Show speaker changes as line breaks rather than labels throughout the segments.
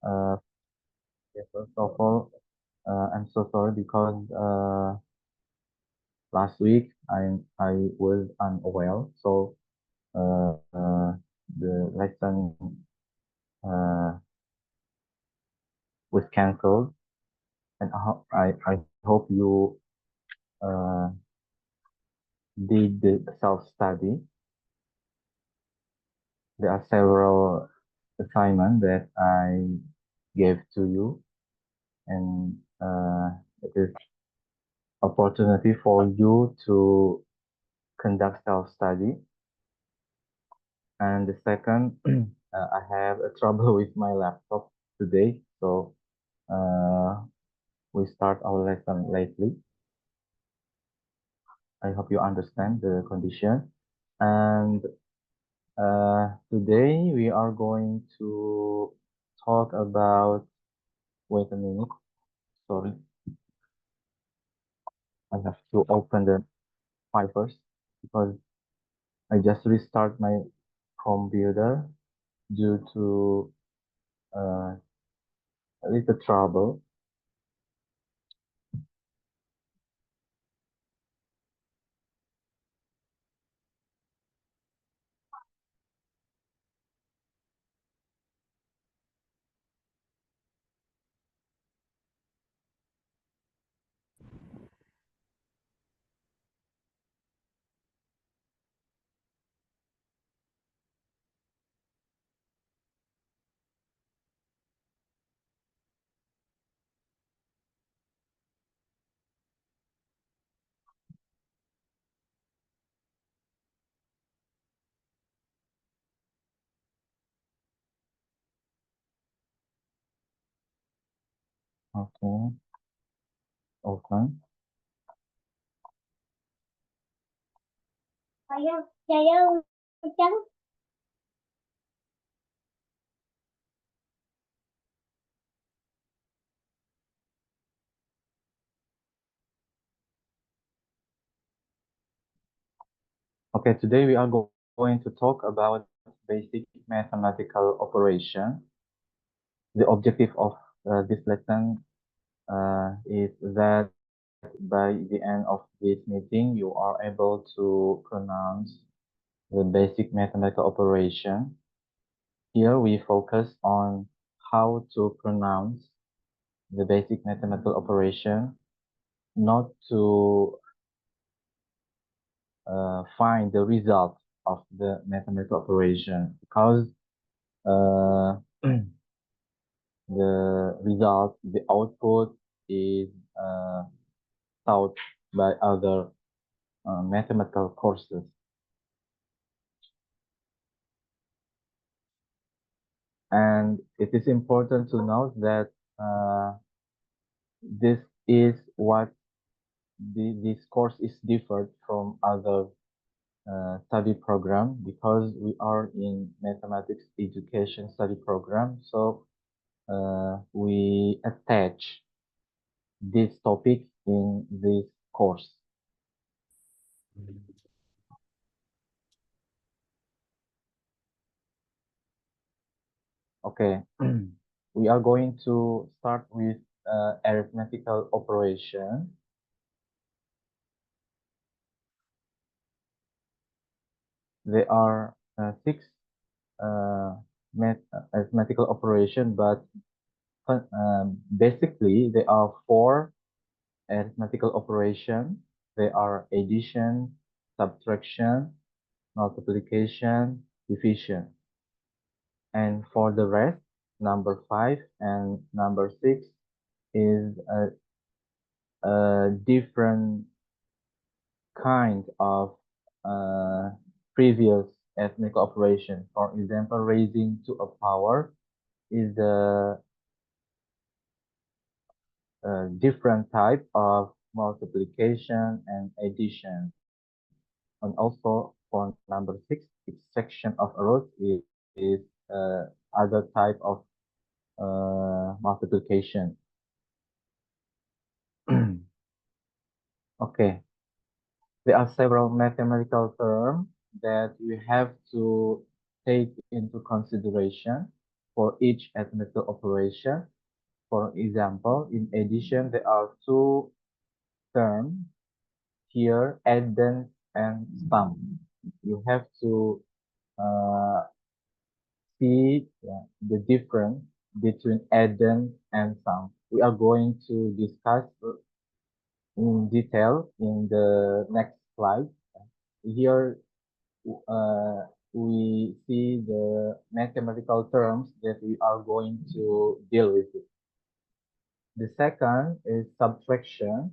Uh, yeah, first of all, I'm so sorry because last week I was unwell, so the lesson uh, was cancelled, and I hope you uh, did the self-study. There are several assignments that I gave to you, and it is opportunity for you to conduct self-study. And the second, I have a trouble with my laptop today, so uh, we start our lesson lately. I hope you understand the condition. And today we are going to talk about, wait a minute, sorry, I have to open the file first because I just restart my computer due to a little trouble. Okay, open. Okay, today we are going to talk about basic mathematical operation. The objective of this lesson is that by the end of this meeting, you are able to pronounce the basic mathematical operation. Here we focus on how to pronounce the basic mathematical operation, not to find the result of the mathematical operation, because uh, the result, the output is taught by other mathematical courses. And it is important to note that this is what this course is different from other study program, because we are in mathematics education study program. So we attach this topic in this course. Okay, we are going to start with arithmetical operation. There are six arithmetical operation, but basically there are four arithmetical operation. They are addition, subtraction, multiplication, division. And for the rest, number 5 and number 6 is a different kind of uh, previous arithmetical operation. For example, raising to a power is the different type of multiplication and addition. And also for number 6, its section of a root is other type of multiplication. Okay, there are several mathematical terms that you have to take into consideration. for each arithmetical operation. For example, in addition, there are two terms here, addend and sum. You have to uh, see the difference between addend and sum. We are going to discuss in detail in the next slide. Here uh, we see the mathematical terms that we are going to deal with. The second is subtraction.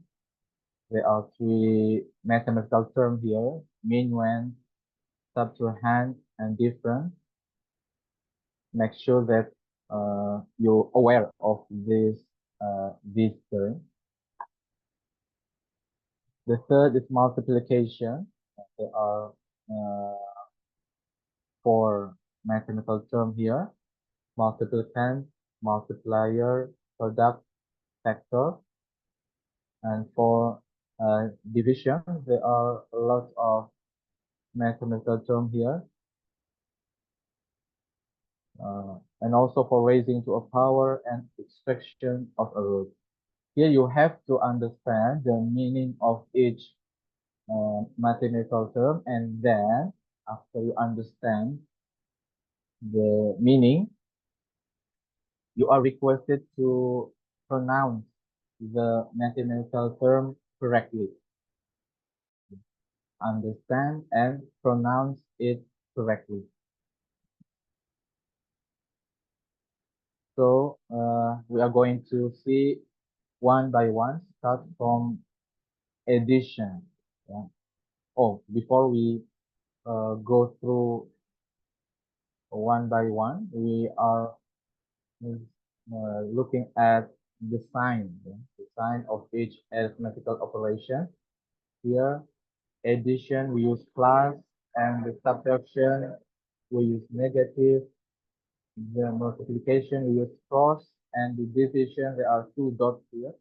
There are three mathematical terms here: minuend, subtrahend, and difference. Make sure that you're aware of this term. The third is multiplication. There are uh, four mathematical terms here: multiplicand, multiplier, product, factor. And for division, there are a lot of mathematical terms here. And also for raising to a power and extraction of a root. Here you have to understand the meaning of each mathematical term, and then after you understand the meaning, you are requested to pronounce the mathematical term correctly. Understand and pronounce it correctly. So we are going to see one by one, start from addition. Yeah. Oh, before we go through one by one, we are looking at the sign, the sign of each arithmetical operation. Here, addition, we use plus, and the subtraction, we use negative. The multiplication, we use cross, and the division, there are two dots here.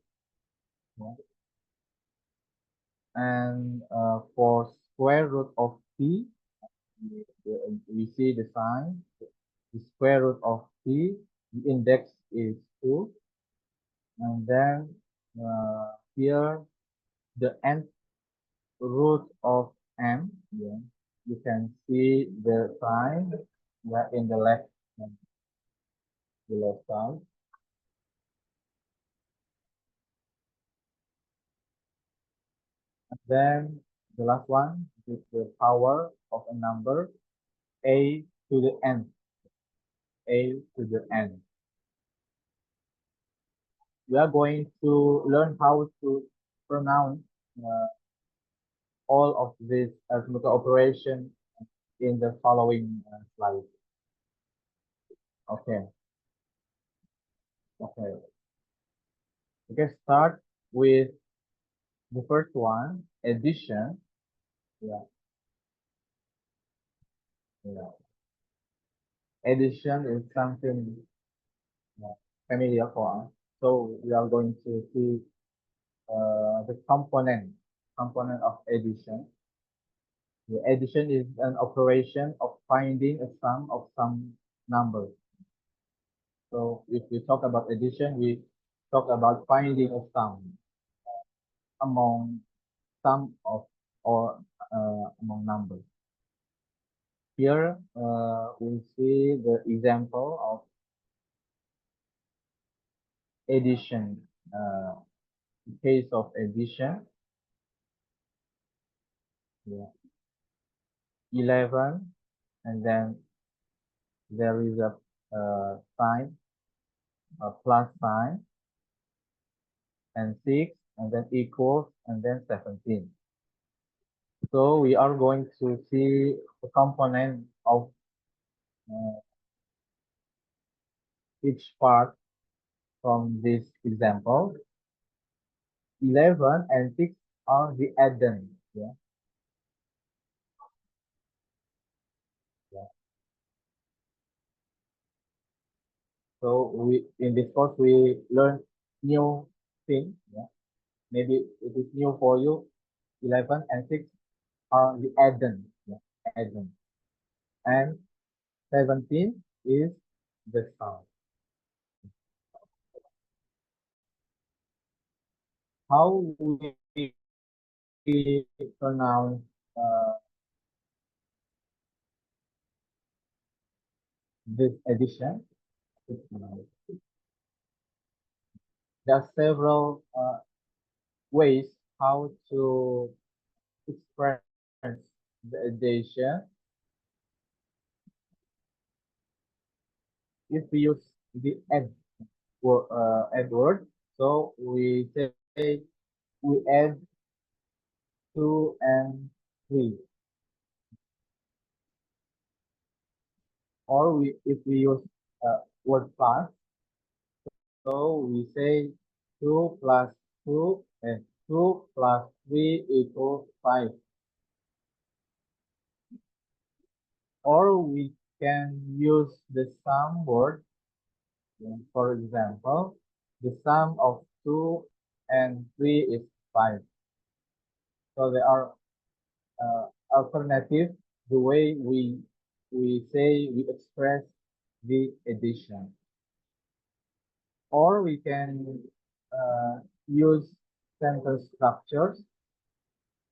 Yeah. And for square root of p, we see the sign. The square root of p, the index is 2. And then here, the nth root of m, yeah, you can see the sign in the left side. And then the last one is the power of a number, a to the n, a to the n. We are going to learn how to pronounce uh, all of these arithmetical operations in the following slide. Okay, okay. Okay, start with the first one, addition. Yeah, yeah. Addition is something familiar for us. So we are going to see the component of addition. The addition is an operation of finding a sum of some numbers. So if we talk about addition, we talk about finding a sum among sum of or among numbers. Here we see the example of addition. Case of addition, yeah, 11, and then there is a sign, a plus sign, and 6, and then equals, and then 17. So we are going to see the component of uh, each part from this example. 11 and 6 are the addend. Yeah, yeah. So we in this course we learn new things. Yeah, maybe it is new for you. 11 and 6 are the addend. Yeah, addend. And 17 is the sound. How we pronounce this addition? There are several ways how to express the addition. If we use the add word, so we say we add two and three, or we if we use word plus, so we say two plus two and two plus three equals five, or we can use the sum word. For example, the sum of two and three is five. So there are alternative the way we say we express the addition, or we can use sentence structures.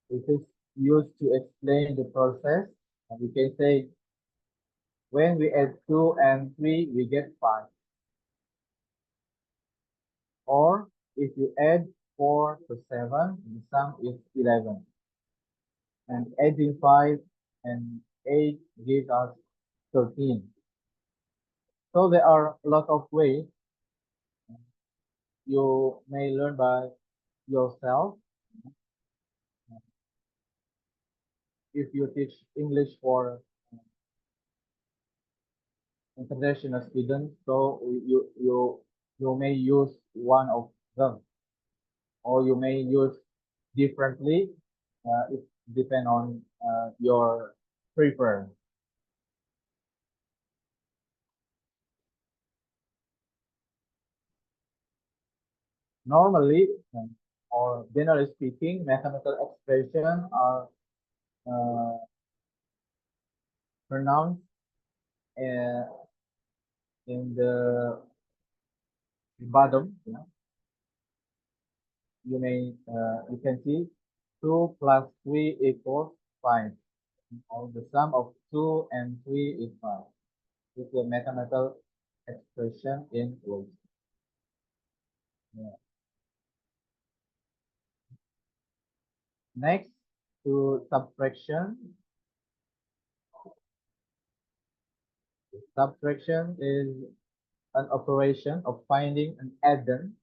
It is used to explain the process. And we can say when we add two and three, we get five. Or if you add four to seven, the sum is 11. And adding five and eight gives us 13. So there are a lot of ways you may learn by yourself. If you teach English for international students, so you may use one of them, or you may use differently. It depends on your preference. Normally, or generally speaking, mathematical expressions are uh, pronounced uh, in the bottom. You can see 2 plus 3 equals 5. Or the sum of 2 and 3 is 5. This is a mathematical expression in words. Yeah. Next to subtraction. Subtraction is an operation of finding an addend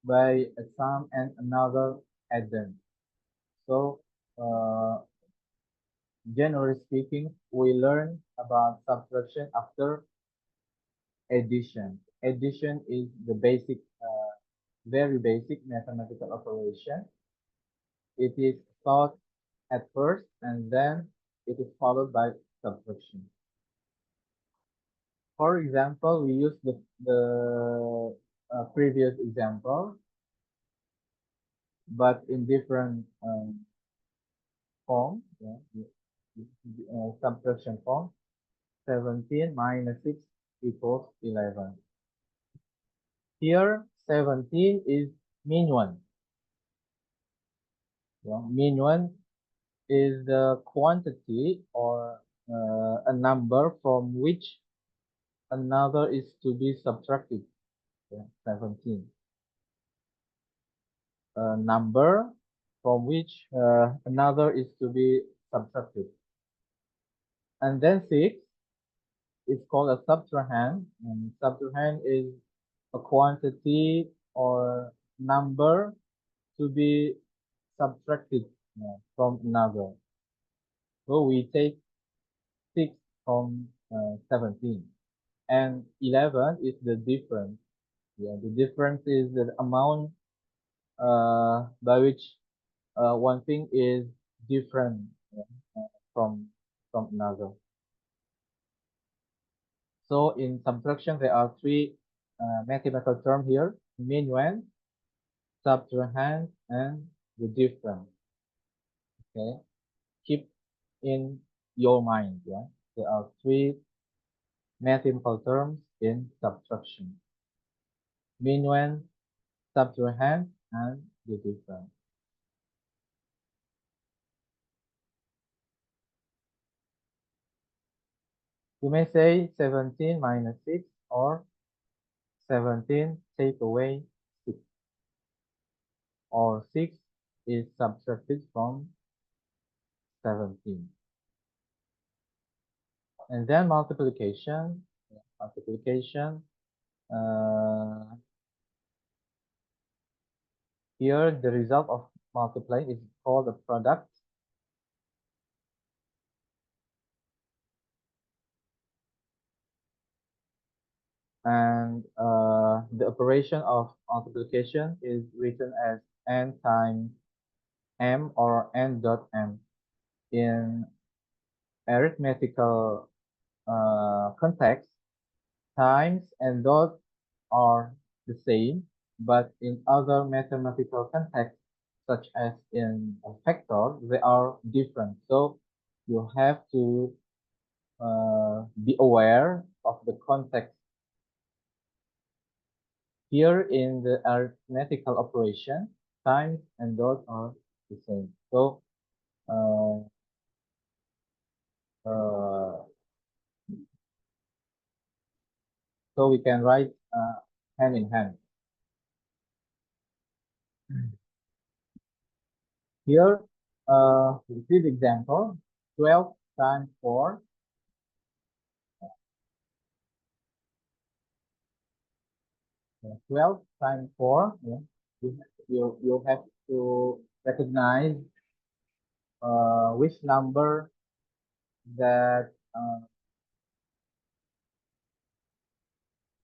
by a sum and another addend. So, generally speaking, we learn about subtraction after addition. Addition is the basic, very basic mathematical operation. It is taught at first and then it is followed by subtraction. For example, we use the previous example, but in different form, subtraction form. 17 minus 6 equals 11. Here, 17 is mean one. Mean one is the quantity or a number from which another is to be subtracted. 17. A number from which another is to be subtracted. And then 6 is called a subtrahend. And subtrahend is a quantity or number to be subtracted from another. So we take 6 from 17. And 11 is the difference. The difference is the amount by which one thing is different from another. So in subtraction, there are three mathematical terms here: minuend, subtrahend, and the difference. Okay, keep in your mind. There are three mathematical terms in subtraction. Minuend, subtrahend, and the difference. You may say 17 minus 6 or 17 take away 6 or 6 is subtracted from 17. And then multiplication. Multiplication. Uh, Here the result of multiplying is called a product. And the operation of multiplication is written as n times m or n dot m. In arithmetical context, times and dot are the same, but in other mathematical contexts, such as in a factor, they are different. So you have to be aware of the context. Here in the arithmetical operation, times and dot are the same. So uh, uh, so we can write hand in hand. Here, this example, 12 times 4, 12 times 4, yeah, you have to recognize which number that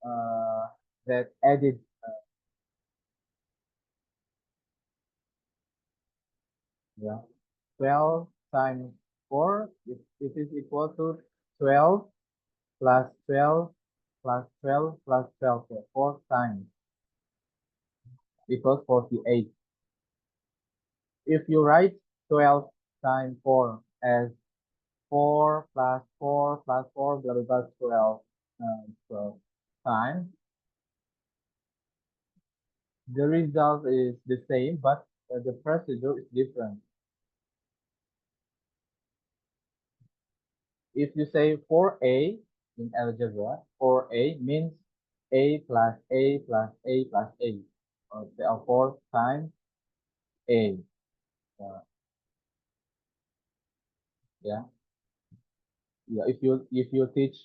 uh, that added, yeah, 12 times 4, it is equal to 12 plus 12 plus 12 plus 12, so 4 times equals 48. If you write 12 times 4 as 4 plus 4 plus 4 blah blah blah 12, 12 times, the result is the same, but the procedure is different. If you say 4a in algebra, 4a means a plus a plus a plus a. There are 4 times a. Uh, yeah, yeah. If you teach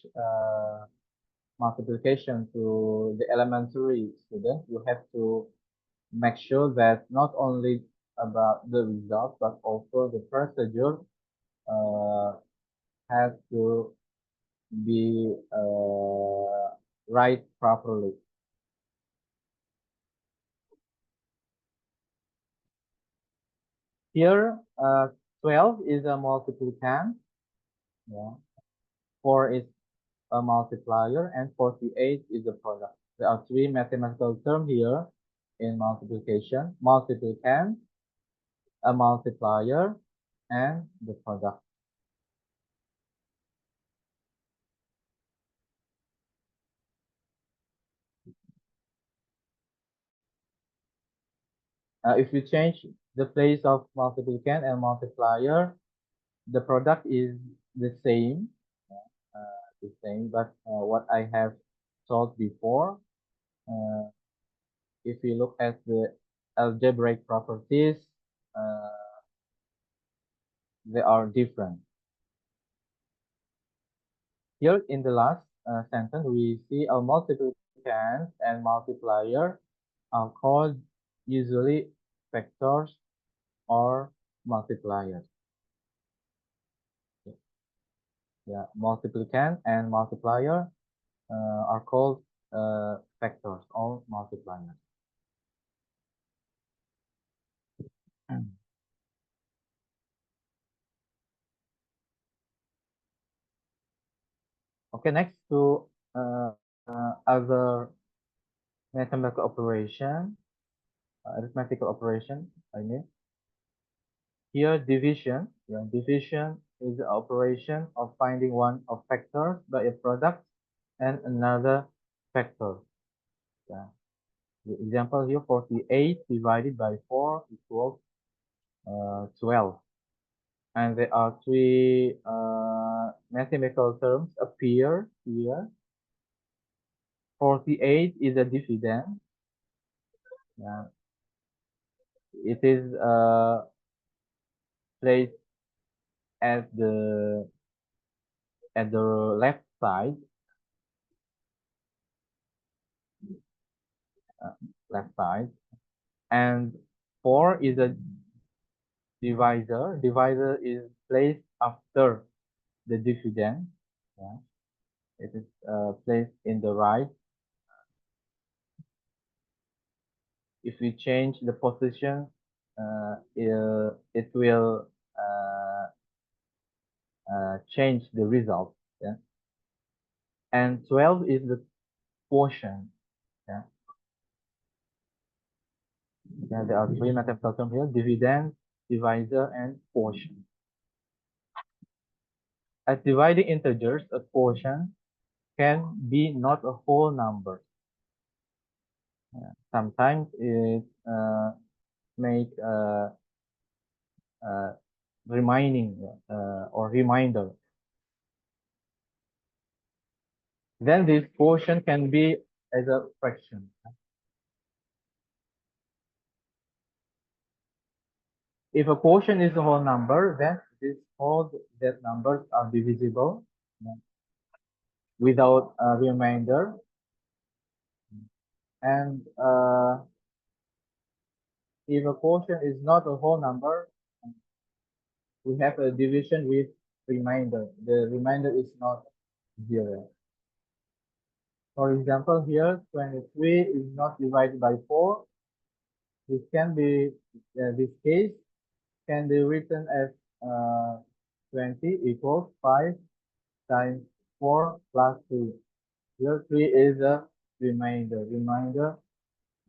multiplication to the elementary student, you have to make sure that not only about the result but also the procedure uh, has to be right properly. Here, 12 is a multiplicand, yeah. 4 is a multiplier, and 48 is a product. There are three mathematical terms here in multiplication: multiplicand, a multiplier, and the product. If you change the place of multiplicand and multiplier, the product is the same, but what I have told before, uh, if you look at the algebraic properties, uh, they are different. Here in the last sentence, we see a multiplicand and multiplier are called usually factors or multipliers. Yeah, multiplicand and multiplier are called factors or multipliers. Okay, next to other mathematical operation, arithmetical operation, I mean. Here, division. Yeah, division is the operation of finding one of factors by a product. and another factor. Yeah. The example here, 48 divided by 4 equals 12. And there are three mathematical terms appear here. 48 is a dividend. Yeah. It is placed at the left side, uh, left side, and 4 is a divisor. Divisor is placed after the dividend. Yeah. It is placed in the right. If we change the position, it will change the result. Yeah. And 12 is the quotient. Yeah. Yeah, there are three mathematical terms here: dividend, divisor, and quotient. As dividing integers, a quotient can be not a whole number. Sometimes it make uh, reminding or reminder. Then this quotient can be as a fraction. If a quotient is a whole number, then this all that numbers are divisible without a remainder. And if a quotient is not a whole number, we have a division with remainder. The remainder is not zero. For example, here 23 is not divided by 4. This can be this case can be written as 20 equals 5 times 4 plus 3. Here 3 is a remainder. Remainder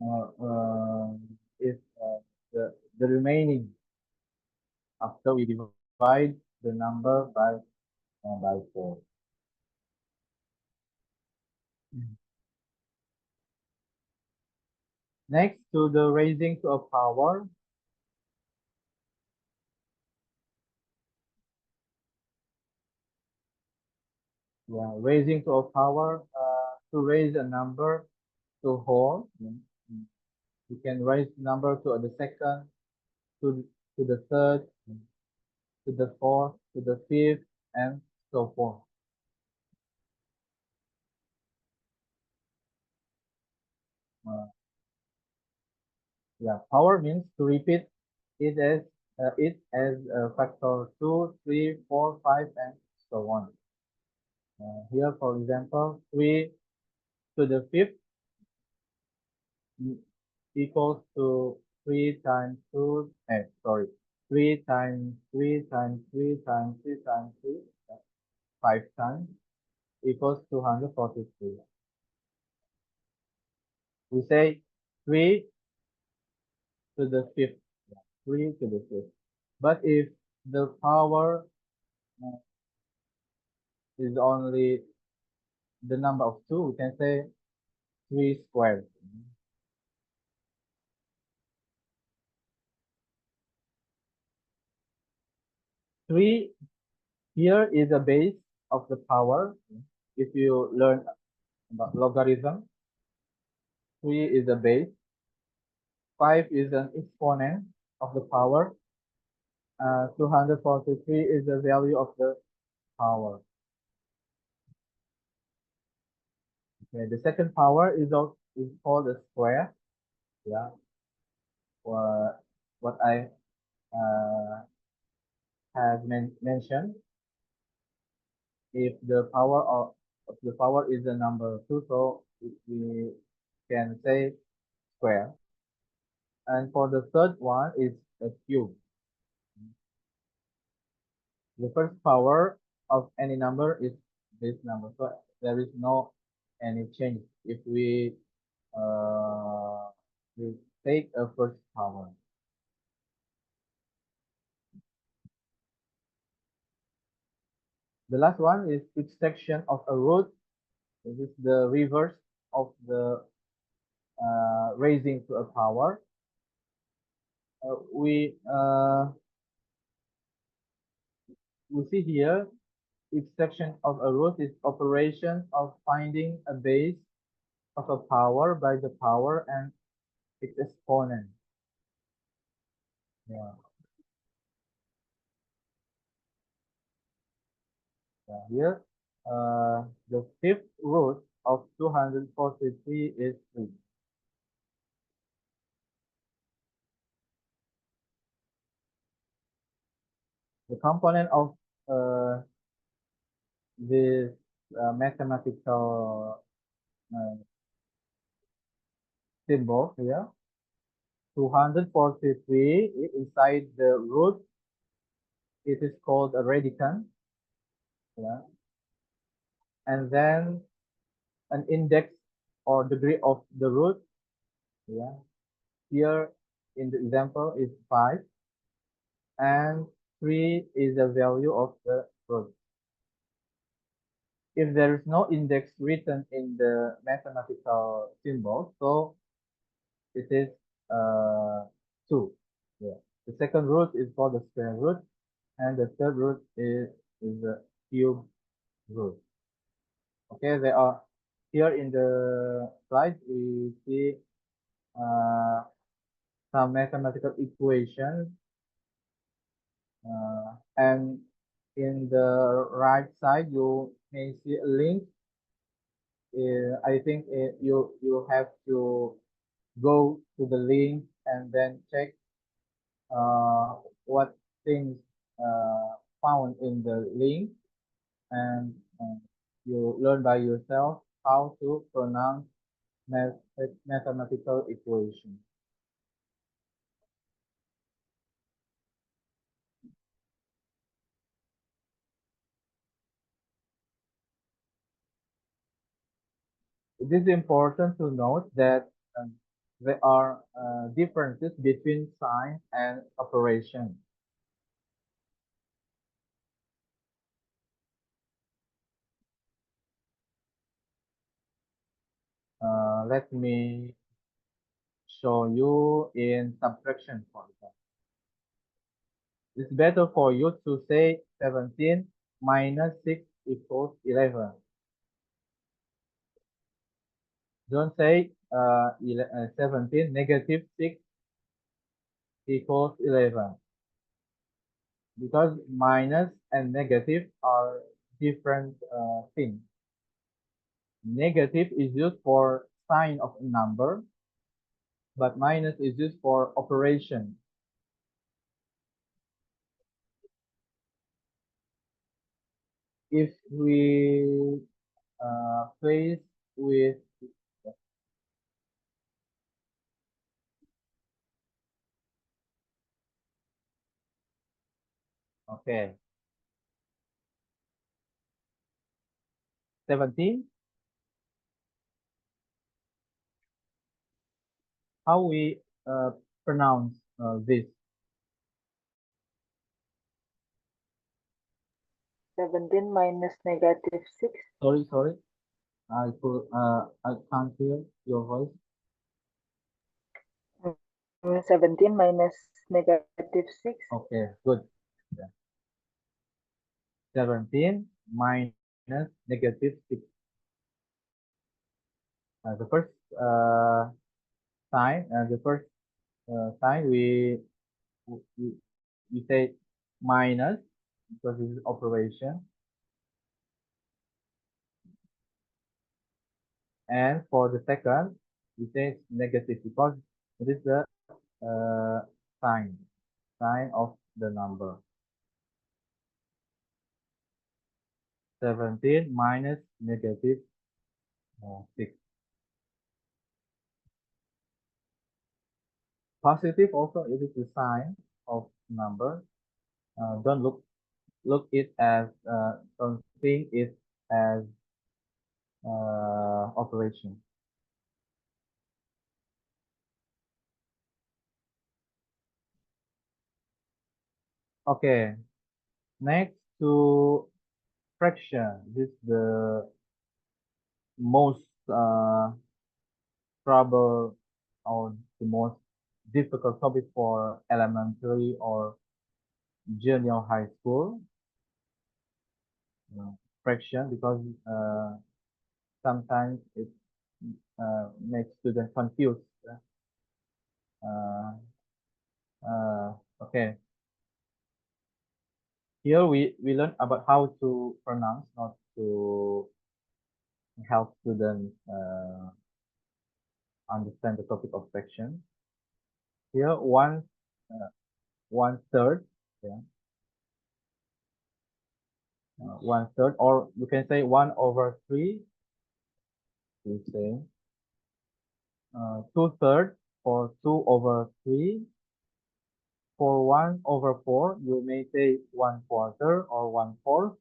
uh, uh, is the remaining after we divide the number by 4. Next to the raising to a power, yeah, raising to a power, to raise a number to whole. You can raise number to the second, to the third, to the fourth, to the fifth, and so forth. Uh, yeah, power means to repeat it as factor 2, 3, 4, 5, and so on. Here, for example, 3 to the fifth equals to 3 times 2, sorry, 3 times 3 times 3 times 3 times 3, 5 times equals 243. We say 3 to the fifth, 3 to the fifth. But if the power uh, is only the number of 2, we can say 3 squared. 3 here is a base of the power. If you learn about logarithm, 3 is a base. 5 is an exponent of the power. 243 is the value of the power. Okay, the second power is called a square. Yeah, what I uh, have mentioned. If the power is the number 2, so we can say square. And for the third one is a cube. The first power of any number is this number, so there is no any change if we take a first power. The last one is each section of a root This is the reverse of the raising to a power. We see here each section of a root is operation of finding a base of a power by the power and its exponent. Yeah, yeah. Here, the fifth root of 243 is 3. The component of uh, this mathematical uh, symbol here, 243, inside the root, it is called a radicand. Yeah. And then an index or degree of the root. Yeah. Here in the example is 5 and 3 is the value of the root. If there is no index written in the mathematical symbol, so it is 2. Yeah. The second root is called the square root, and the third root is the cube root. Okay, they are here in the slide. We see uh, some mathematical equations, and in the right side you may see a link. I think you have to go to the link and then check what things found in the link, and you learn by yourself how to pronounce math mathematical equations. It is important to note that there are differences between sign and operation. Let me show you in subtraction, for example. It's better for you to say 17 minus 6 equals 11. Don't say 17 negative 6 equals 11, because minus and negative are different things. Negative is used for sign of a number, but minus is used for operation. If we place with, okay, 17, how we pronounce this?
17 minus negative 6.
Sorry, I can't hear your voice.
17 minus negative 6.
Okay, good. Yeah. 17 minus negative 6. The first sign, we, we say minus because this is operation, and for the second we say negative because it is the uh, sign of the number. 17 minus negative 6. Positive also it is the sign of number. Don't look it as don't think it as operation. Okay, next to fraction. This is the most trouble or the most difficult topic for elementary or junior high school fraction, because sometimes it makes students confused. Uh, okay, here we learn about how to pronounce, not to help students understand the topic of fraction. Here, uh, 1/3, yeah, 1/3, or you can say 1/3. You say 2/3 for 2/3. For 1/4, you may say 1/4 or 1/4.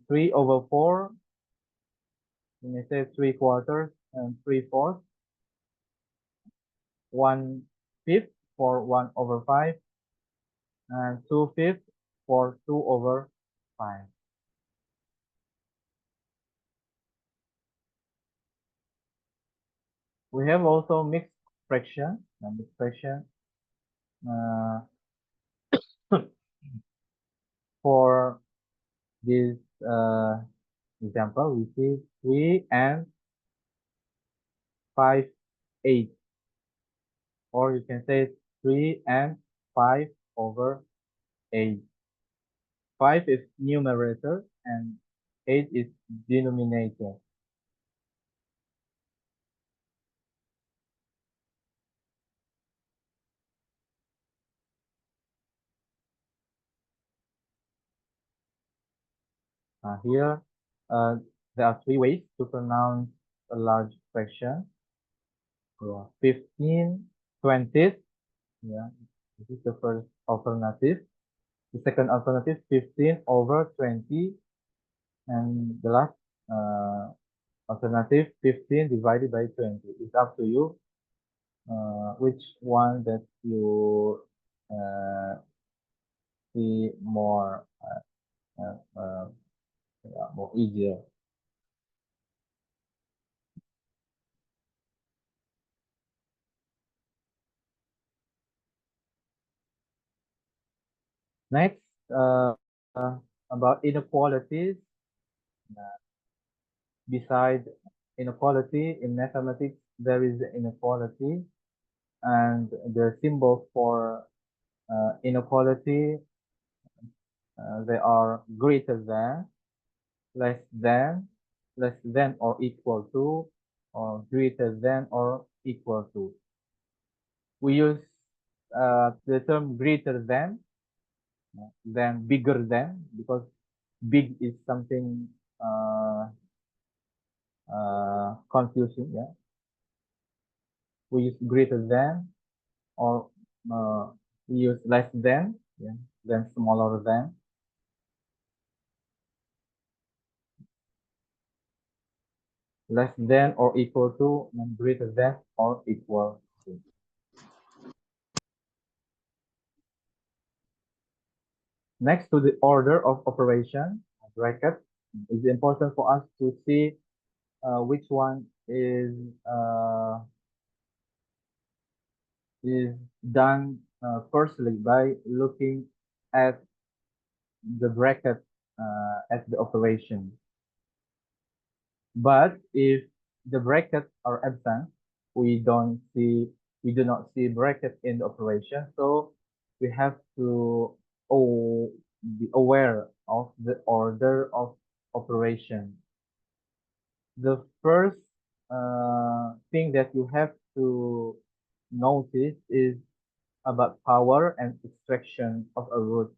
3/4, you may say 3/4 and 3/4. 1/5 for 1/5, and 2/5 for 2/5. We have also mixed fraction. Mixed fraction. Uh, for this example, we see 3 and 5/8, or you can say 3 and 5/8. 5 is numerator and 8 is denominator. Here, there are three ways to pronounce a large fraction. 15 20th. Yeah, this is the first alternative. The second alternative, 15/20, and the last alternative, 15 divided by 20. It's up to you which one that you uh, see more easier. Next, uh, uh, about inequalities. Beside inequality in mathematics, there is inequality, and the symbol for inequality, they are greater than, less than, less than or equal to, or greater than or equal to. We use the term greater than bigger than, because big is something confusing. Yeah, we use greater than, or we use less than, yeah, than smaller than. Less than or equal to, and greater than or equal to. Next to the order of operation, bracket, it's important for us to see which one is done firstly by looking at the bracket at the operation. But if the brackets are absent, we do not see bracket in the operation. So we have to be aware of the order of operation. The first thing that you have to notice is about power and extraction of a root.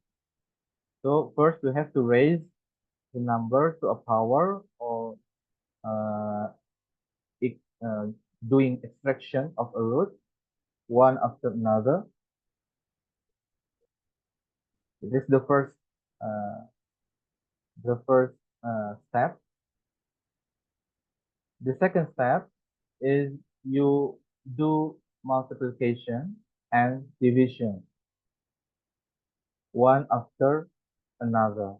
So first we have to raise the number to a power, or uh, uh, doing extraction of a root one after another. This is uh, the first step. The second step is you do multiplication and division one after another.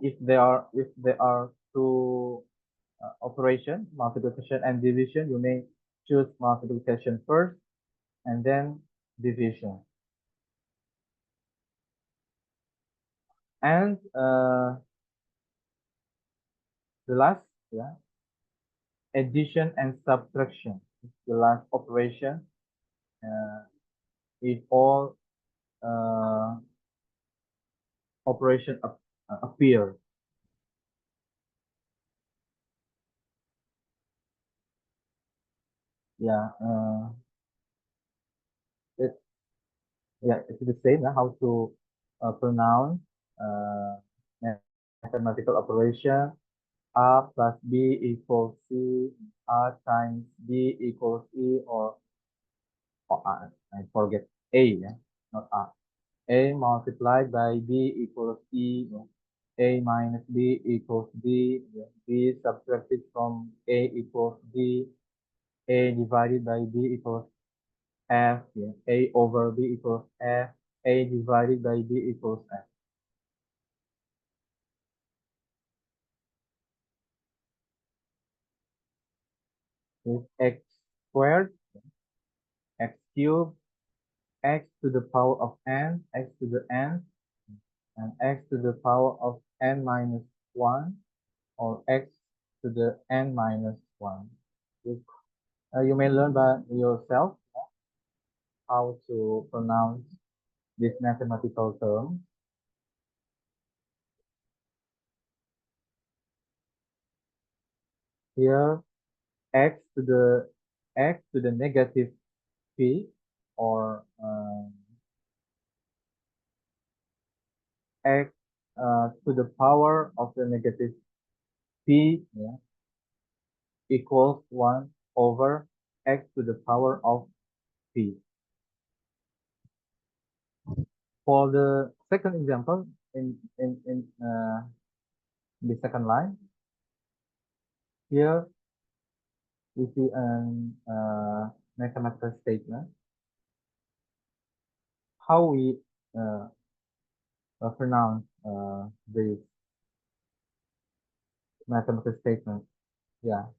If there are two operation, multiplication and division, you may choose multiplication first and then division. And the last, yeah, addition and subtraction. The last operation. It all uh, operation appear. Yeah, it, yeah, it's the same. How to pronounce uh, mathematical operation. A plus B equals C. A times B equals E, or I forget A, yeah, not A. A multiplied by B equals E. Yeah. A minus B equals B. Yeah. B subtracted from A equals B. A divided by B equals F. Yeah. A over B equals F. A divided by B equals F. Is X squared, X cubed, X to the power of N, X to the N, and X to the power of N minus 1, or X to the N minus 1. You may learn by yourself how to pronounce this mathematical term. Here, x to the negative p, or x to the power of the negative p, yeah, equals 1 over x to the power of p. For the second example, in the second line, here we see an mathematical statement. How we uh, pronounce this mathematical statement? Yeah,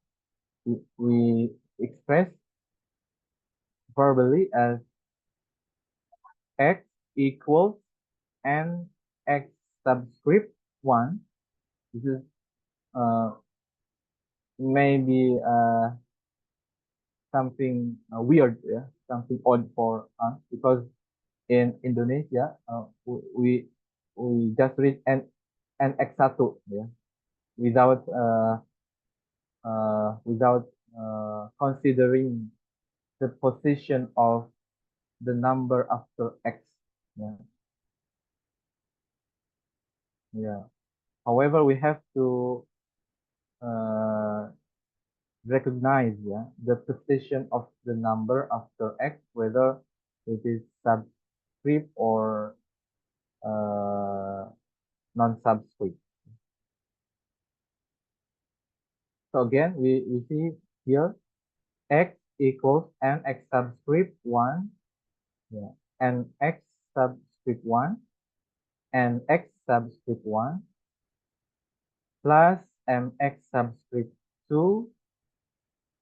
we express verbally as x equals n x subscript 1. This is uh, maybe something weird, yeah, something odd for us, because in Indonesia we just read n x satu, yeah, without without considering the position of the number after x. Yeah, yeah. However, we have to uh, recognize, yeah, the position of the number after x, whether it is subscript or non-subscript. So again, we see here x equals n x subscript 1, yeah, and x subscript 1 and x subscript 1 plus mx subscript 2,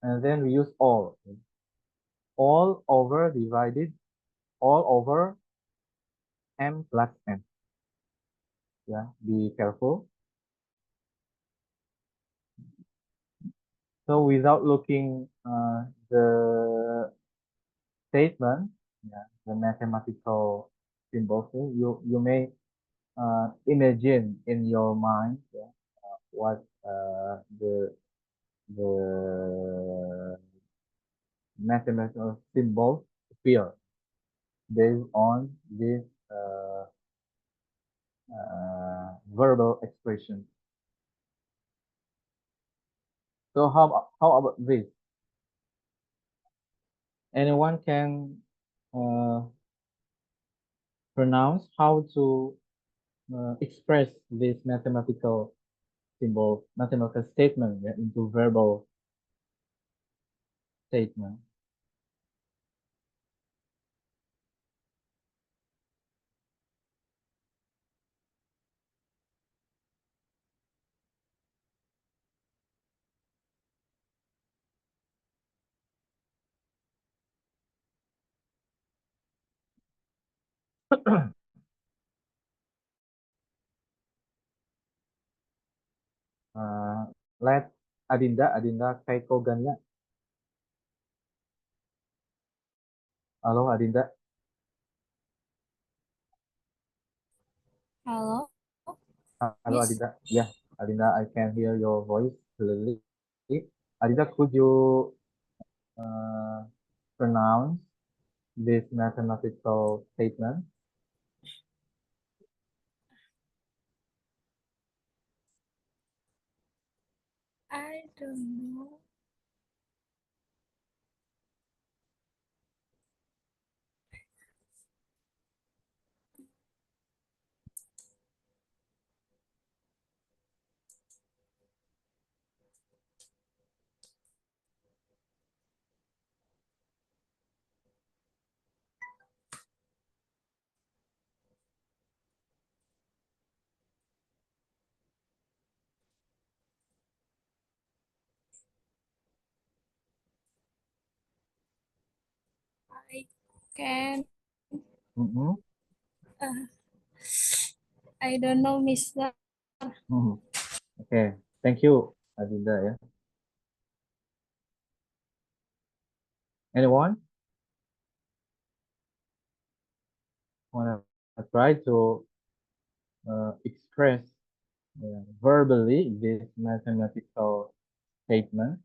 and then we use all over divided all over m plus n. Yeah, be careful. So without looking the statement, yeah, the mathematical symbols, you may imagine in your mind, yeah, what the mathematical symbols appear based on this verbal expression. So how about this? Anyone can uh, pronounce how to express this mathematical symbol, mathematical statement, yeah, into verbal statement. Let Adinda Kaikoganya. Halo Adinda.
Hello,
Halo
Miss.
Adinda. Yeah, Adinda, I can hear your voice clearly. Adinda, could you uh, pronounce this mathematical statement?
I don't know. I can.
Mm-hmm.
Uh, I don't know, Mister.
Mm-hmm. Okay, thank you, Adinda. Yeah. Anyone wanna try to express verbally this mathematical statement?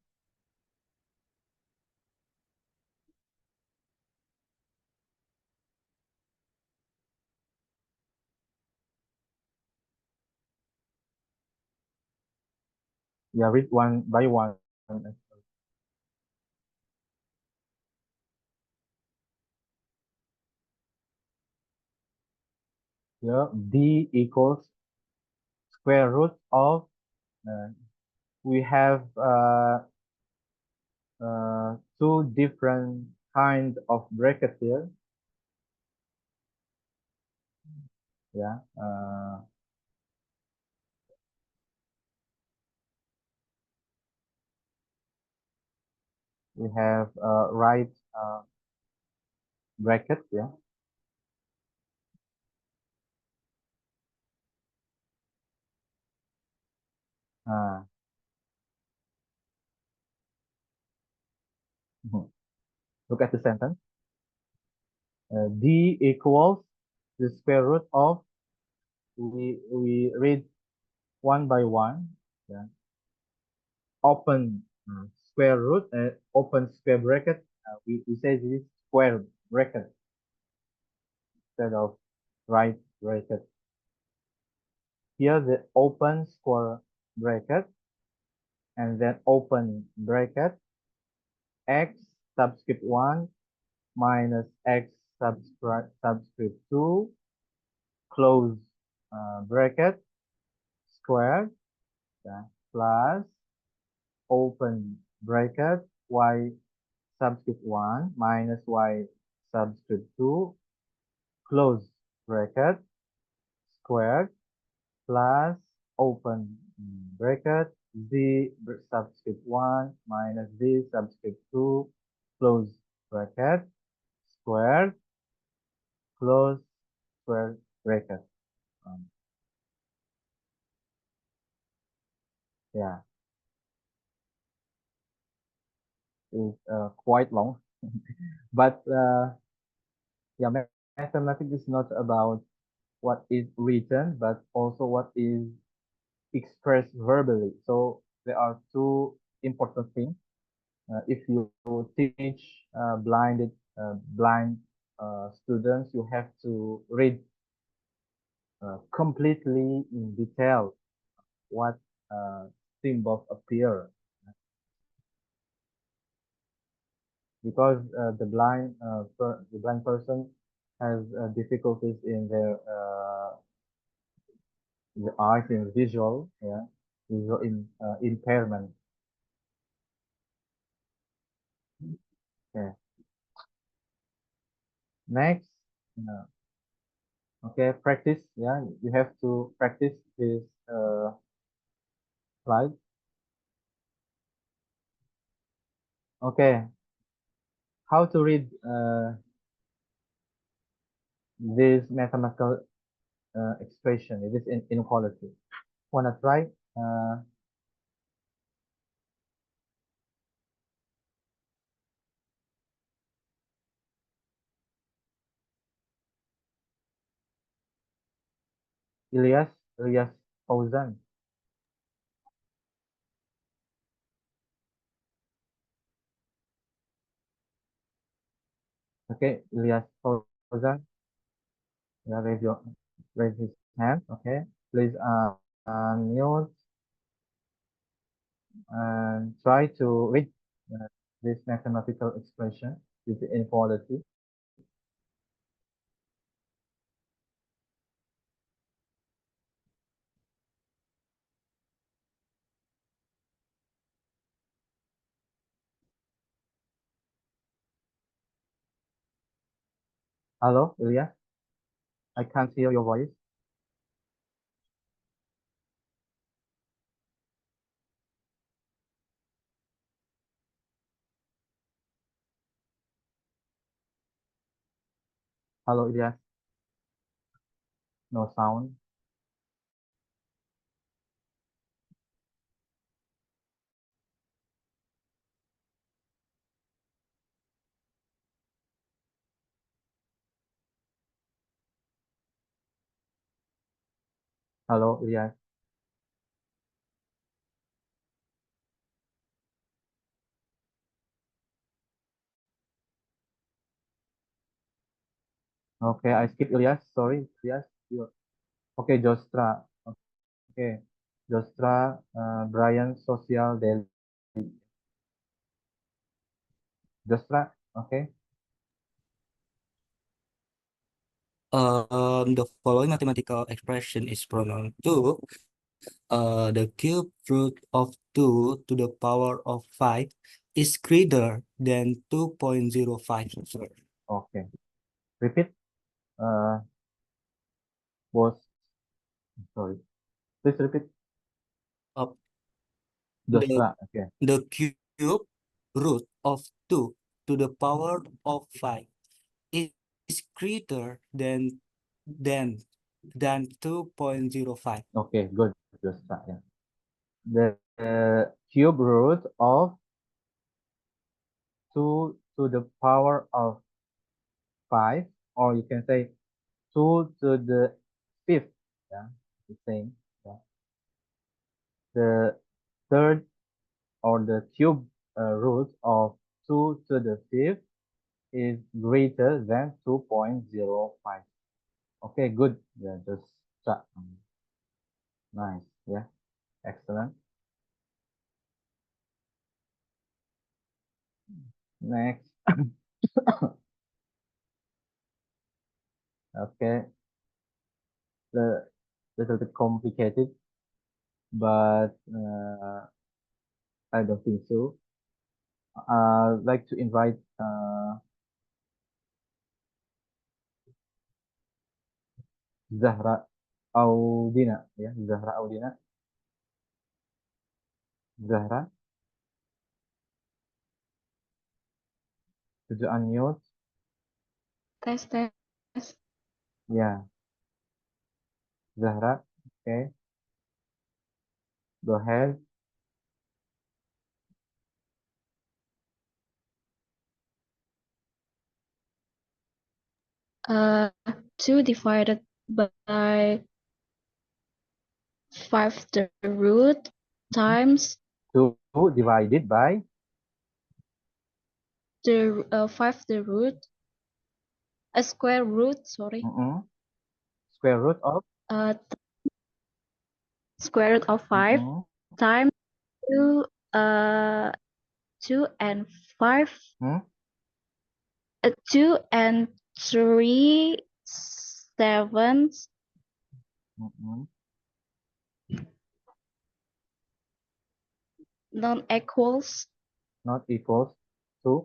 Yeah, read one by one. Yeah, D equals square root of, uh, we have two different kind of bracket here. Yeah, we have right bracket. Yeah, uh, look at the sentence. D equals the square root of, we read one by one. Yeah, open square root, open square bracket. We say this is square bracket instead of right bracket. Here the open square bracket and then open bracket, x subscript 1 minus x subscript 2, close bracket, square, yeah, plus open bracket, y subscript 1 minus y subscript 2, close bracket, squared, plus open bracket, z subscript 1 minus z subscript 2, close bracket, squared, close square bracket. Um, yeah, it's quite long, but yeah, mathematics is not about what is written, but also what is expressed verbally. So there are two important things. If you teach blind students, you have to read completely in detail what symbols appear, because the blind person has difficulties in their the eyes in visual, yeah, visual impairment. Yeah. Next, uh, okay, practice. Yeah, you have to practice this slide. Okay, how to read this mathematical expression, it is inequality. Wanna try? Ilyas Fauzan. Okay, Ilyas Fauzan. Yeah, raise his hand. Okay, please mute and try to read uh, this mathematical expression with the inequality. Hello, Ilyas. I can't hear your voice. Hello, Ilyas. No sound. Hello, Ilyas. Okay, I skip Ilyas. Sorry, Ilyas. Okay, Jostra. Okay, Jostra, Brian, Social Daily. Jostra, okay.
The following mathematical expression is pronoun 2. The cube root of 2 to the power of 5 is greater than 2.05.
Okay. Repeat. Was sorry. Please repeat.
Uh,
Jostra. Okay.
the cube root of 2 to the power of 5 is greater than 2.05.
Okay, good. Jostra. Yeah. The cube root of 2 to the power of 5, or you can say 2 to the fifth. Yeah, the same. Yeah. The third or the cube root of 2 to the fifth is greater than 2.05. Okay, good. Yeah, just start. Nice. Yeah, excellent. Next. Okay, the little bit complicated, but I don't think so. I'd like to invite Zahra Audina, ya, Zahra Audina. Zahra, could you unmute?
Tes, tes.
Yeah, Zahra. Okay, go ahead.
Uh, 2 divided by 5 the root times
2 divided by
the 5 the root, a square root, sorry,
square root of
uh, square root of 5
mm,
times 2, 2 and 5,
mm,
2 and 3 sevenths,
mm,
non equals,
not equals to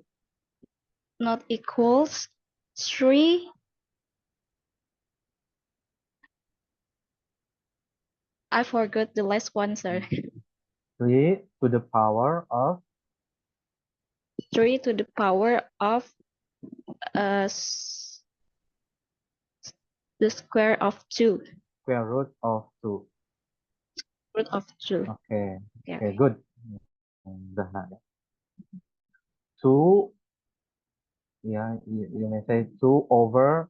not equals 3. I forgot the last one, sir.
3 to the power of
3 to the power of The square of 2.
Square root of 2.
Root of 2.
Okay.
Okay.
Okay, good. Udah nak ya. 2, ya, you may say 2 over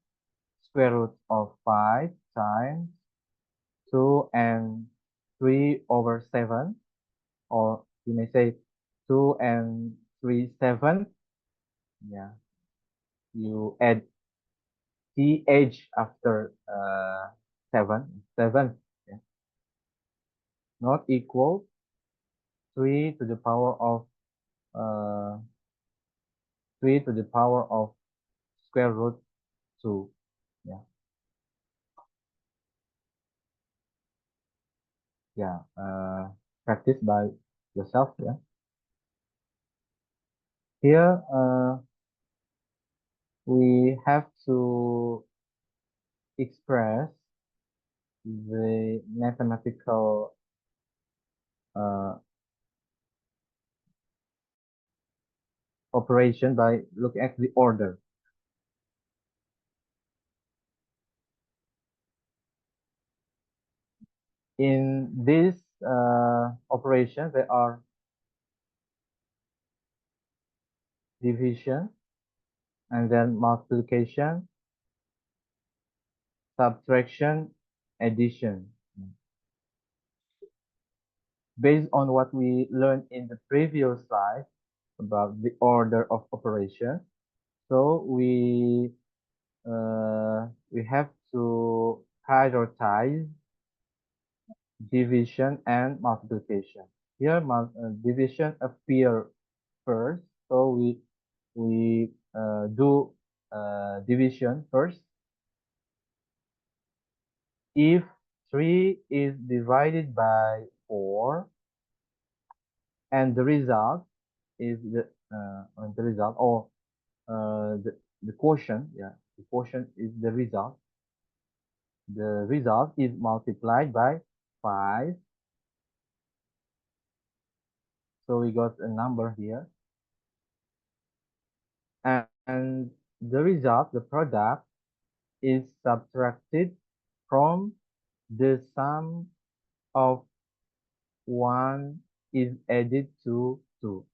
square root of 5 times 2 and 3 over 7, or you may say 2 and 3 7. Yeah, you add th after 7, yeah. Not equal 3 to the power of 3 to the power of square root 2. Yeah, yeah. Practice by yourself. Yeah. Here we have to express the mathematical uh, operation by looking at the order. In this operation, there are division and then multiplication, subtraction, addition. Based on what we learned in the previous slide about the order of operation, so we have to prioritize division and multiplication. Here, division appear first, so we do division first. If 3 is divided by 4, and the result is the result, or the quotient, yeah, the quotient is the result. The result is multiplied by 5. So we got a number here. And the result, the product, is subtracted from the sum of 1 is added to 2.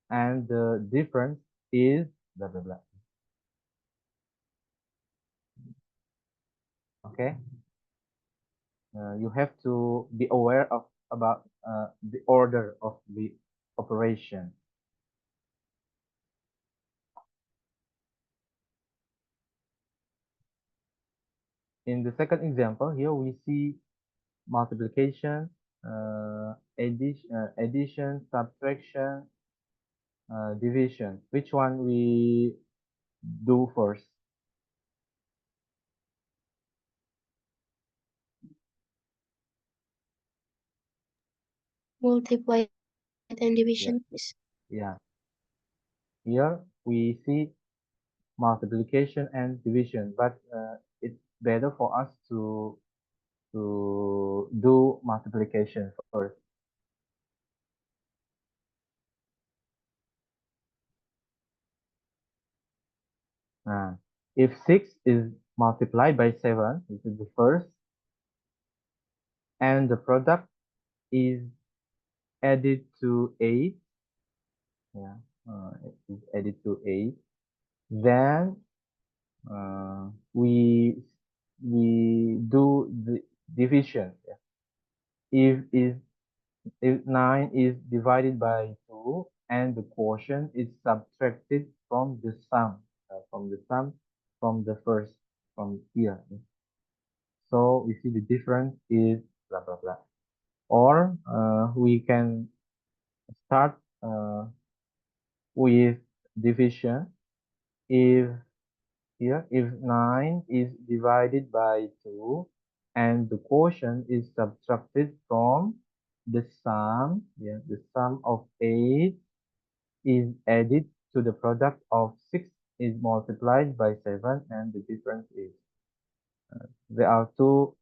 And the difference is blah, blah, blah. Okay? You have to be aware of about the order of the operation. In the second example, here we see multiplication, addition, subtraction, division. Which one we do first?
Multiply and division, please.
Yeah. Here we see multiplication and division, but it's better for us to do multiplication first. If 6 is multiplied by 7, this is the first, and the product is added to 8, yeah, it is added to 8, then we do the division. Yeah. If 9 is divided by 2 and the quotient is subtracted from the sum, from the first, from here. So we see the difference is blah blah blah. Or we can start with division. If 9 is divided by 2 and the quotient is subtracted from the sum, yeah, the sum of 8 is added to the product of 6 is multiplied by 7, and the difference is there are two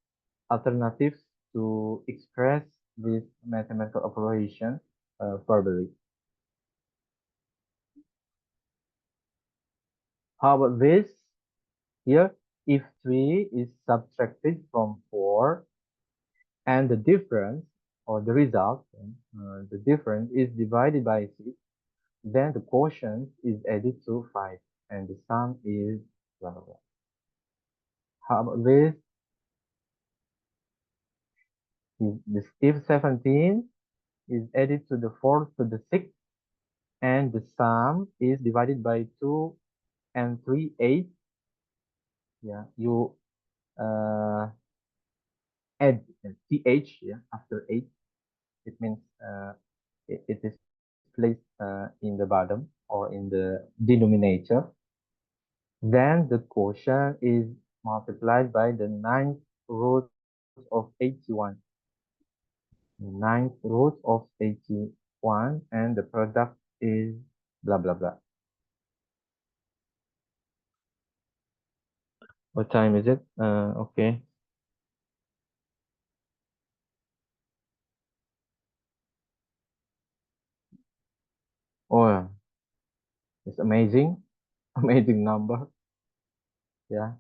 alternatives to express this mathematical operation verbally. How about this? Here, if 3 is subtracted from 4 and the difference or the result, the difference is divided by 6, then the quotient is added to 5 and the sum is blah blah blah. How about this? If 17 is added to the 4th to the 6th and the sum is divided by 2 and 3, 8. Yeah, you add th, yeah, after 8. It means it is placed in the bottom or in the denominator. Then the quotient is multiplied by the ninth root of 81. Ninth root of 81 and the product is blah blah blah. What time is it? Okay. Oh, yeah. It's amazing. Amazing number. Yeah.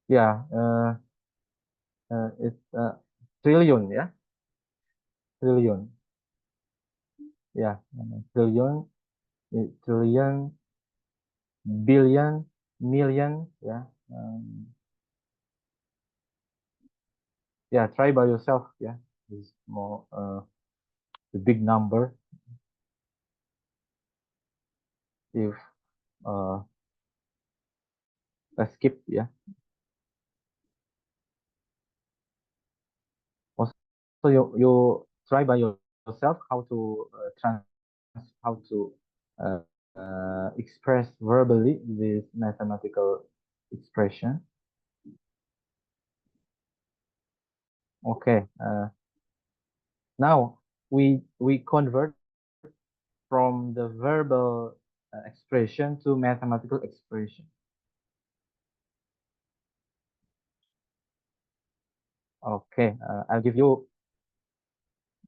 Yeah. It's trillion. Yeah. Trillion. Yeah. Trillion. Trillion. Billion. Million. Yeah. Yeah. Try by yourself. Yeah. It's more the big number. If let's skip. Yeah. Also, you try by yourself how to how to express verbally this mathematical expression. Okay. Now we convert from the verbal expression to mathematical expression. Okay. I'll give you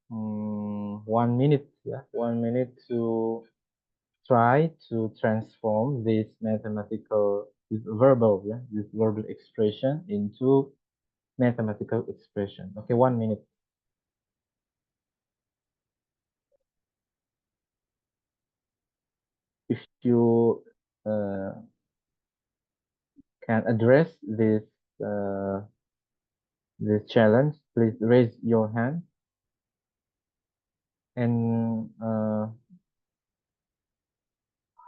1 minute. Yeah, 1 minute to try to transform this mathematical, this verbal, yeah, this verbal expression into mathematical expression. Okay, 1 minute. If you can address this challenge, please raise your hand and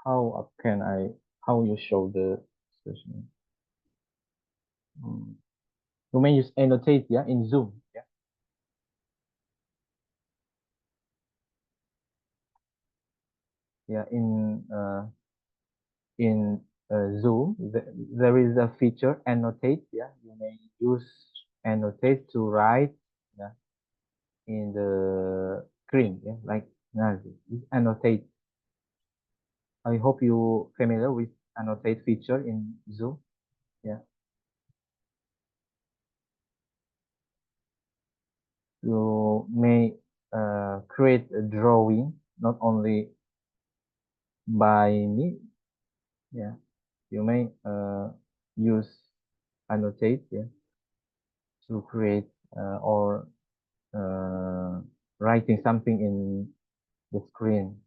how you show the expression. You may use annotate, yeah, in Zoom, yeah. Yeah, in Zoom, there is a feature annotate. Yeah, you may use annotate to write, yeah, in the screen. Yeah, like annotate. I hope you familiar with annotate feature in Zoom. Yeah, you may create a drawing not only by me. Yeah, you may use annotate, yeah, to create or writing something in the screen.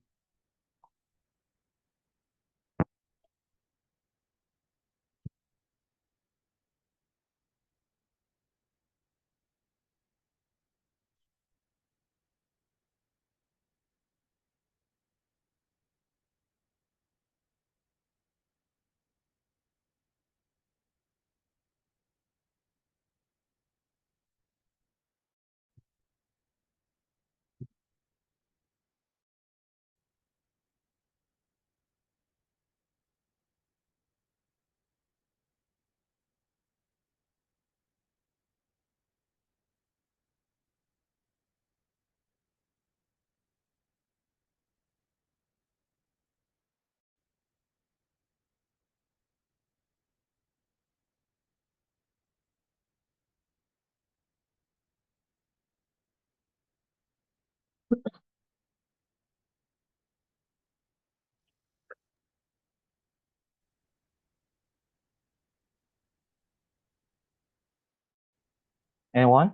Anyone?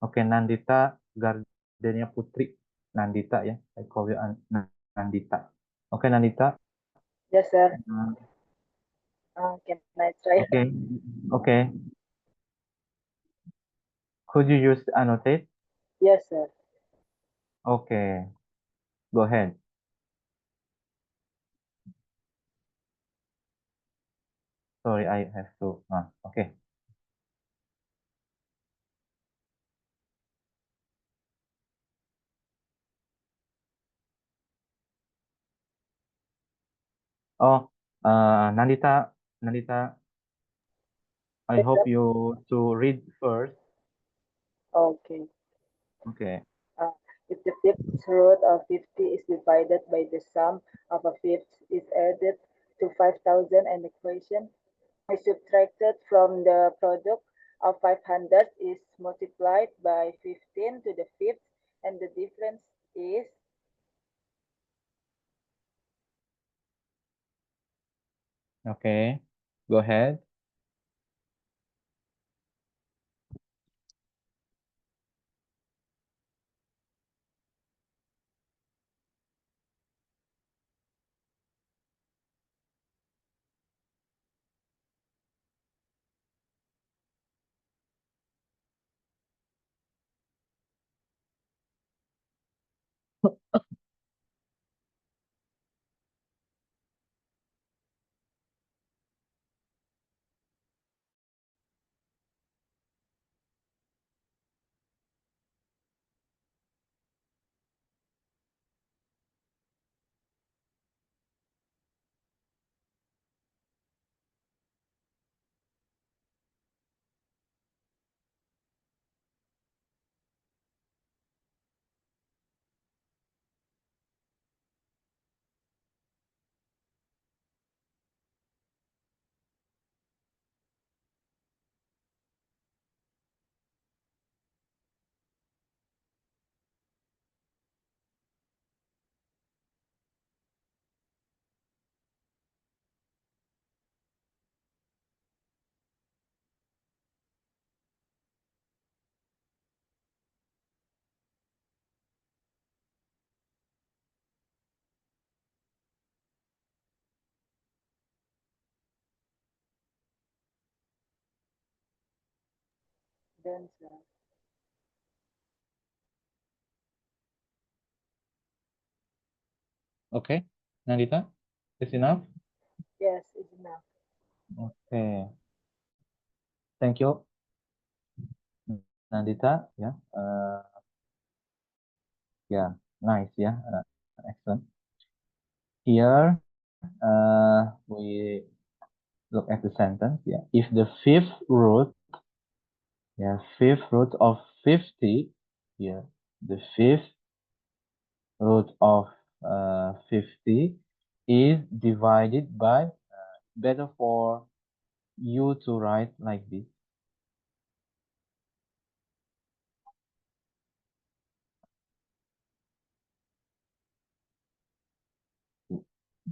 Oke, Nandita Gardenia Putri. Nandita ya. I call you Nandita. Oke, Nandita.
Yes, sir.
Hmm,
Can I try?
Oke. Oke. Could you use annotate?
Yes, sir.
Okay. Go ahead. Sorry, I have to. Okay. Oh, Nandita, I
Yes,
hope
sir.
you to read first.
Okay.
Okay.
Uh, if the fifth root of 50 is divided by the sum of a fifth is added to 5,000 and equation is subtracted from the product of 500 is multiplied by 15 to the fifth and the difference is
Okay. Go ahead.
then
Okay. Nandita, is enough?
yes, it's enough.
Okay. Thank you, Nandita. Yeah. Yeah. Nice. Yeah. Excellent. Here, we look at the sentence. Yeah. If the fifth root, yeah, fifth root of 50, yeah, the fifth root of 50 is divided by, better for you to write like this.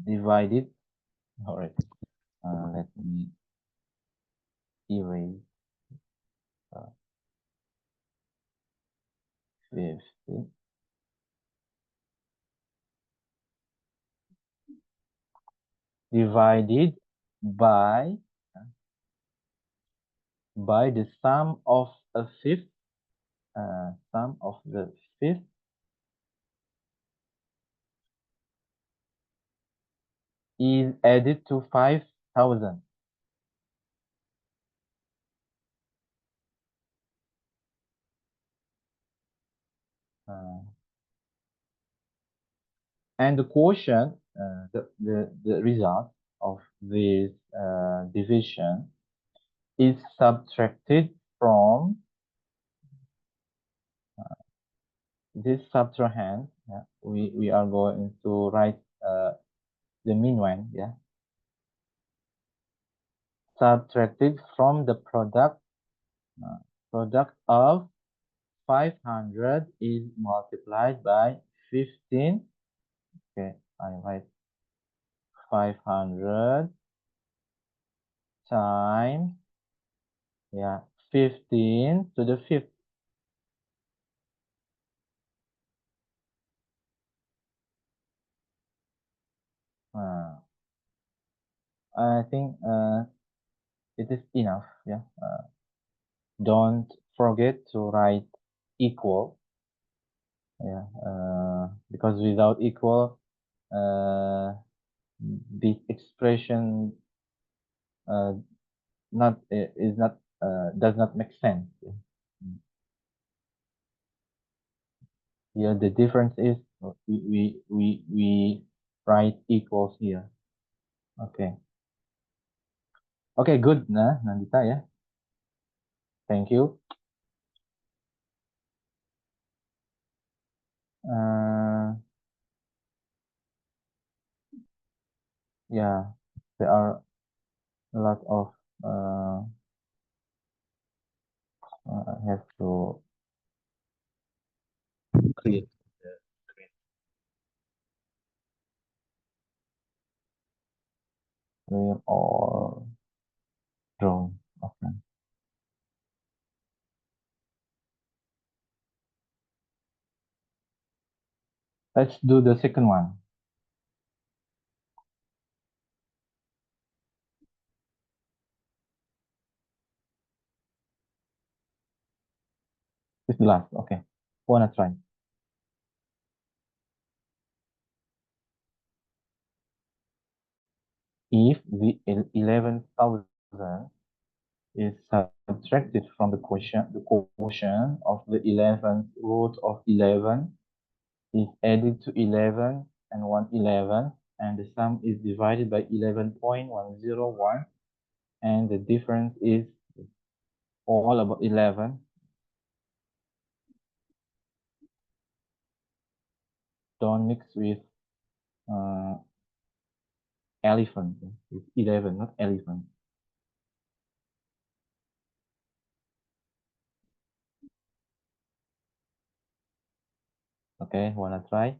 Divided. All right. Let me erase 50. Divided by the sum of a fifth, sum of the fifth is added to 5,000. And the quotient, the result of this division is subtracted from this subtrahend. Yeah, we are going to write the mean one, yeah, subtracted from the product of 500 is multiplied by 15. Okay, I write 500 times, yeah, 15 to the fifth. I think it is enough, yeah. Don't forget to write equal, yeah, because without equal, this expression not is not does not make sense. Here the difference is we write equals here. Okay. Okay, good, Nandita, yeah. Thank you. Yeah, there are a lot of I have to create the screen clear or drawn. Okay. Let's do the second one. This is the last. Okay. Wanna try? If the 11,000 is subtracted from the quotient of the 11th root of 11 is added to 11 and 1/11, and the sum is divided by 11.101, and the difference is all about 11. Don't mix with elephant. It's 11, not elephant. Okay, wanna try?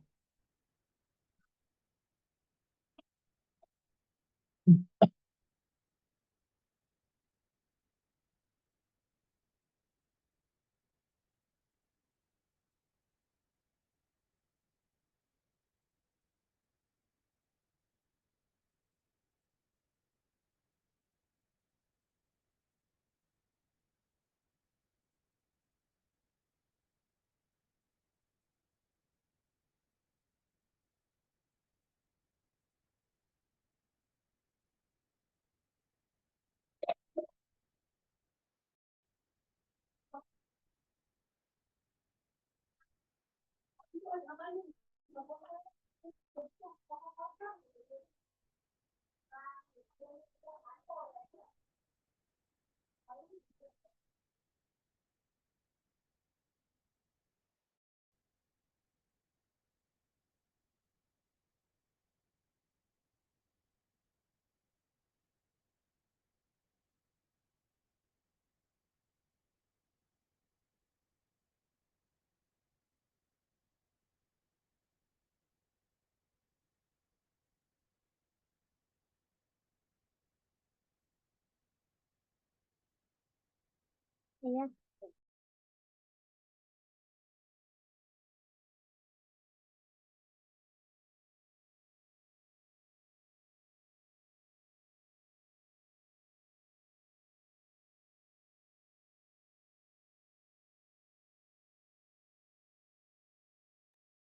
Yeah.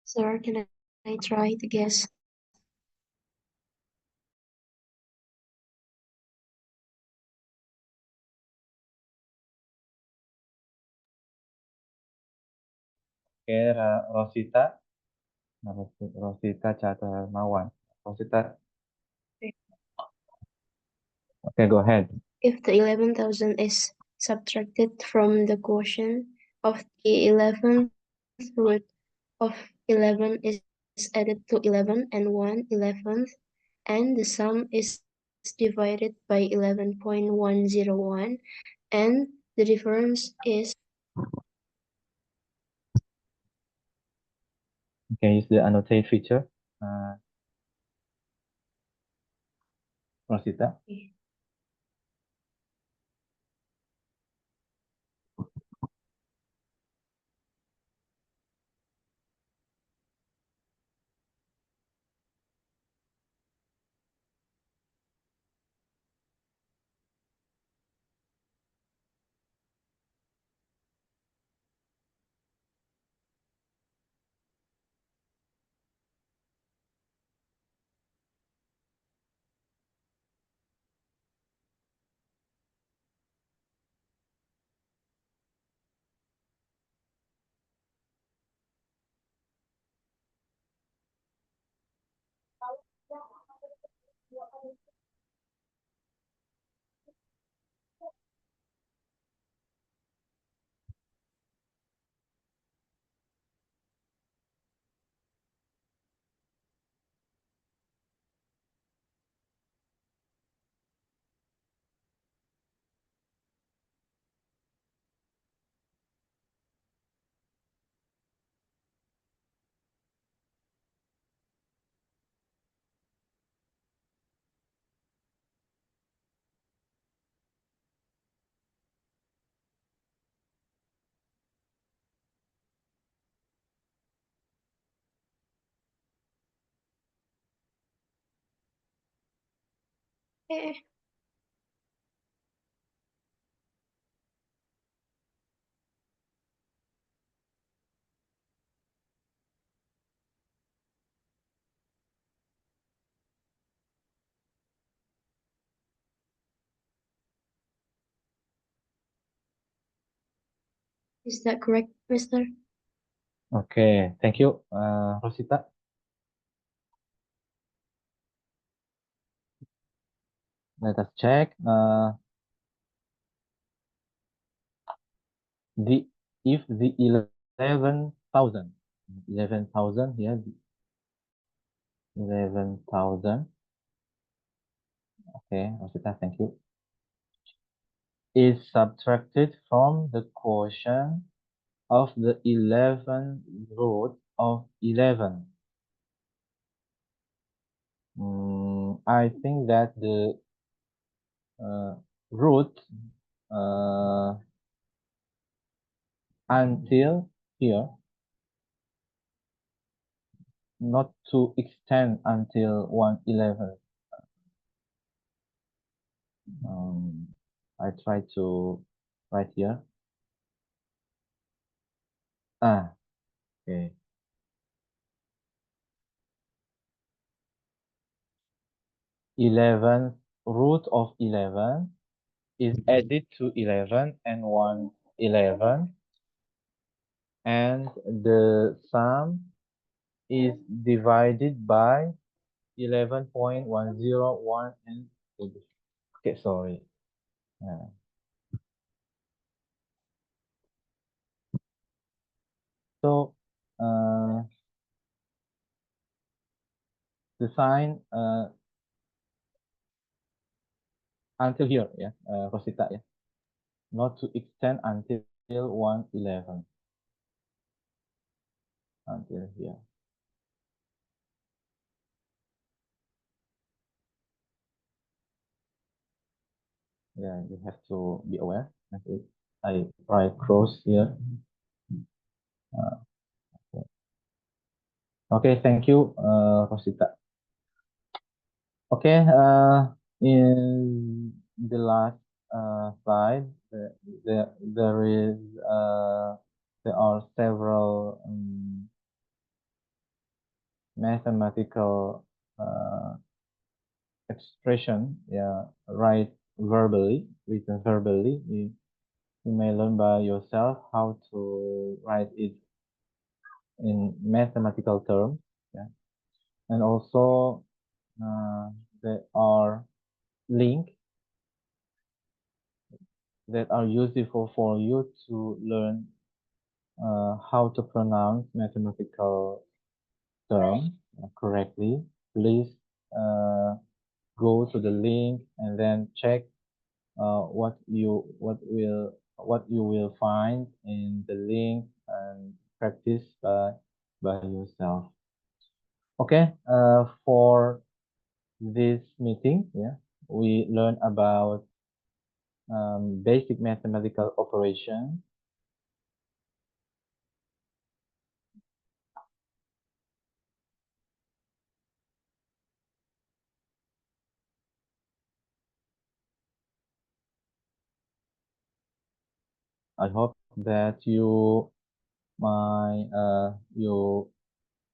Sir, can I try to guess?
Okay, Rosita. Rosita Catarmawan. Rosita. Okay, go ahead.
If the 11,000 is subtracted from the quotient of the 11th root of 11 is added to 11 and 1/11, and the sum is divided by 11.101, and the difference is
Okay, use the annotate feature. Rosita.
eh, is that correct, Mister?
Okay, thank you, Rosita. Let us check. The if the 11,000 here, 11,000. Okay, Rosita, thank you. Is subtracted from the quotient of the 11 root of 11. I think that the root until here, not to extend until 111. I try to write here. Okay. 11 root of 11 is added to 11 and 111, and the sum is divided by 11.101 and okay, sorry. So the sign until here, yeah, Rosita, yeah, not to extend until 111 until here. Yeah, you have to be aware. I write cross here. Okay. Okay, thank you, Rosita. Okay, in the last slide, there is there are several mathematical expression, yeah, write verbally, written verbally. You may learn by yourself how to write it in mathematical terms, yeah. And also there are links that are useful for you to learn how to pronounce mathematical terms correctly. Please go to the link and then check what you will find in the link and practice by yourself. Okay, for this meeting, yeah, we learn about basic mathematical operation. I hope that you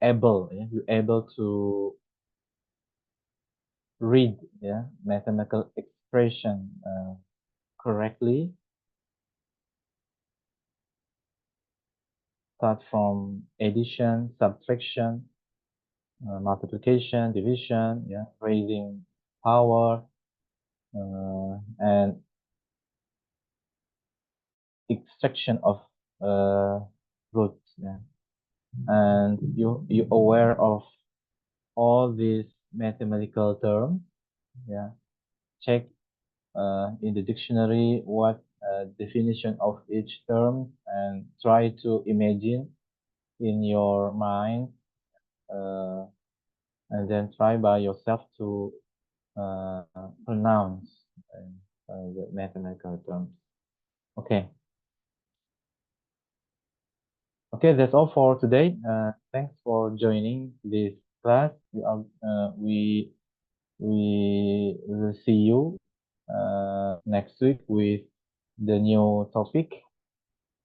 able, yeah, you able to read, yeah, mathematical expression correctly. Start from addition, subtraction, multiplication, division, yeah, raising power, and extraction of roots. Yeah. And you aware of all these mathematical terms. Yeah. Check in the dictionary what definition of each term and try to imagine in your mind uh, and then try by yourself to pronounce the mathematical terms. Okay. Okay, that's all for today. Thanks for joining this class. We will see you next week with the new topic.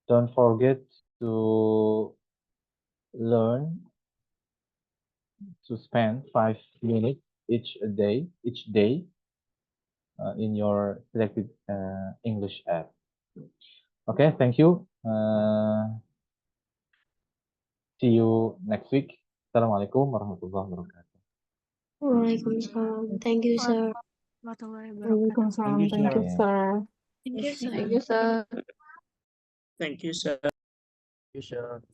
Don't forget to learn to spend 5 minutes each day in your selected English app. Okay, thank you. See you next week. Assalamualaikum warahmatullahi wabarakatuh.
Waalaikumsalam. Thank you, sir.
Thank
Waalaikumsalam.
you,
Thank you,
Yeah.
sir.
Thank you, sir.
Thank you, sir. Thank you, sir.